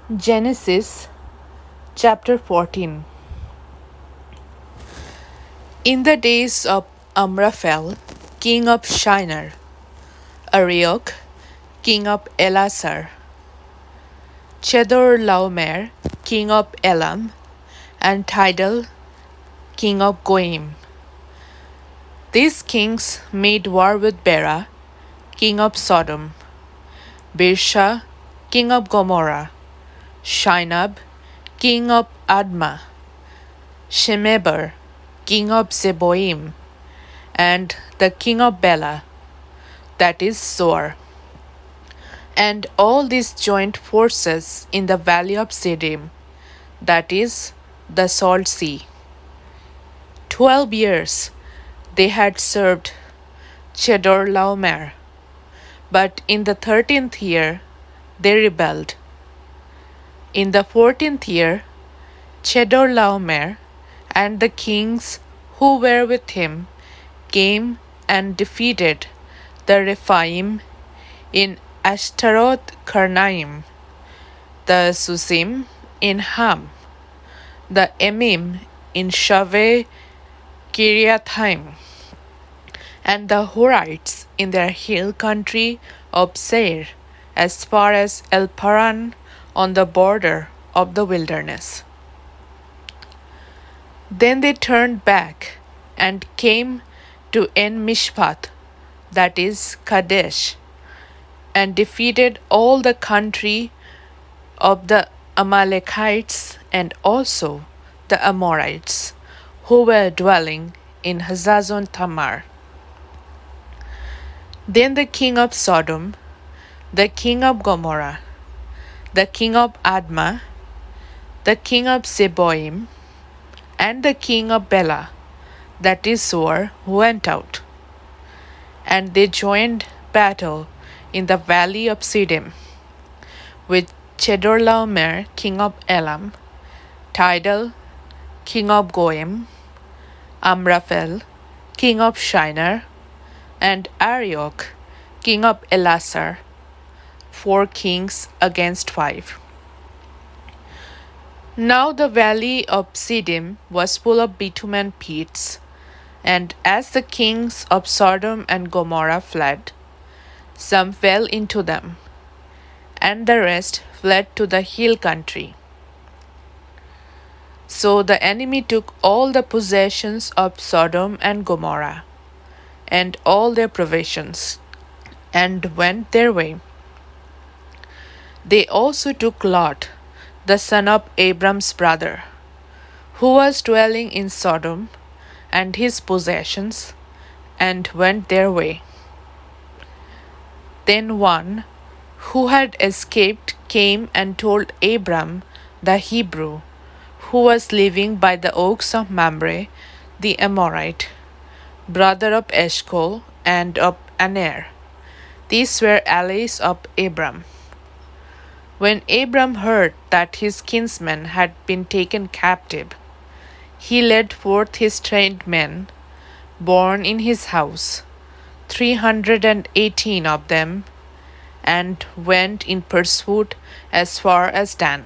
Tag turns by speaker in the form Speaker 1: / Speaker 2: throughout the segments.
Speaker 1: Genesis chapter 14. In the days of Amraphel, king of Shinar, Arioch, king of Elasar, Chedorlaomer, king of Elam, and Tidal, king of Goim. These kings made war with Bera, king of Sodom, Birsha, king of Gomorrah, Shinab, king of Admah, Shemeber, king of Zeboim, and the king of Bela, that is Zoar. And all these joined forces in the valley of Siddim, that is the Salt Sea. 12 years they had served Chedorlaomer, but in the 13th year they rebelled. In the 14th year, Chedorlaomer and the kings who were with him came and defeated the Rephaim in Ashtaroth Karnaim, the Susim in Ham, the Emim in Shaveh Kiriathaim, and the Horites in their hill country of Seir, as far as El Paran on the border of the wilderness. Then they turned back and came to En Mishpat, that is Kadesh, and defeated all the country of the Amalekites and also the Amorites, who were dwelling in Hazazon Tamar. Then the king of Sodom, the king of Gomorrah, the king of Admah, the king of Zeboim, and the king of Bela, that is Zoar, went out. And they joined battle in the valley of Siddim, with Chedorlaomer, king of Elam, Tidal, king of Goim, Amraphel, king of Shinar, and Arioch, king of Elasar, 4 kings against 5. Now the valley of Siddim was full of bitumen pits, and as the kings of Sodom and Gomorrah fled, some fell into them, and the rest fled to the hill country. So the enemy took all the possessions of Sodom and Gomorrah, and all their provisions, and went their way. They also took Lot, the son of Abram's brother, who was dwelling in Sodom, and his possessions, and went their way. Then one who had escaped came and told Abram the Hebrew, who was living by the oaks of Mamre, the Amorite, brother of Eshcol and of Aner. These were allies of Abram. When Abram heard that his kinsmen had been taken captive, he led forth his trained men, born in his house, 318 of them, and went in pursuit as far as Dan.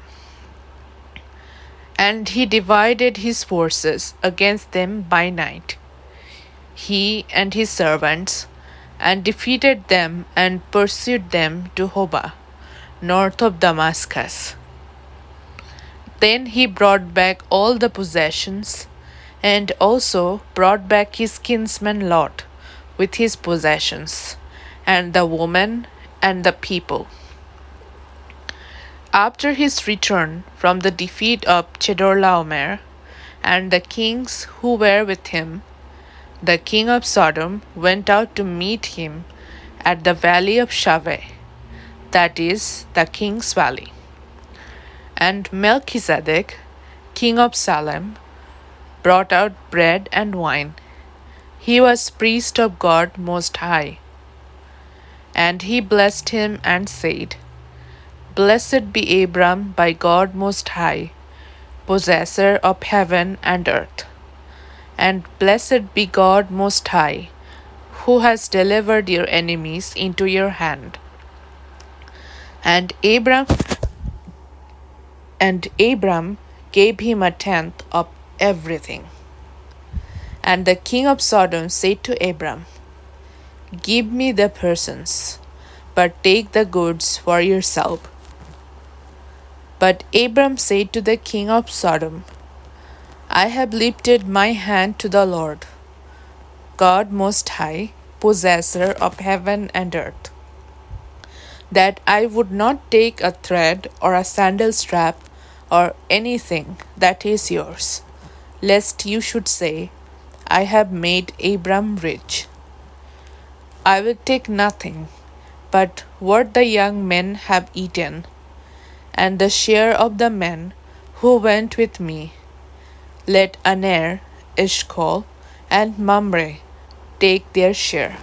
Speaker 1: And he divided his forces against them by night, he and his servants, and defeated them and pursued them to Hobah, north of Damascus. Then he brought back all the possessions, and also brought back his kinsman Lot with his possessions, and the woman and the people. After his return from the defeat of Chedorlaomer and the kings who were with him, the king of Sodom went out to meet him at the valley of Shaveh, that is the king's valley. And Melchizedek, king of Salem, brought out bread and wine. He was priest of God Most High. And he blessed him and said, Blessed be Abram by God Most High, possessor of heaven and earth. And blessed be God Most High, who has delivered your enemies into your hand. And Abram And Abram gave him a tenth of everything. And the king of Sodom said to Abram, give me the persons, but take the goods for yourself. But Abram said to the king of Sodom, I have lifted my hand to the Lord, God Most High, possessor of heaven and earth, that I would not take a thread or a sandal strap or anything that is yours, lest you should say, I have made Abram rich. I will take nothing but what the young men have eaten, and the share of the men who went with me. Let Aner, Eshcol, and Mamre take their share.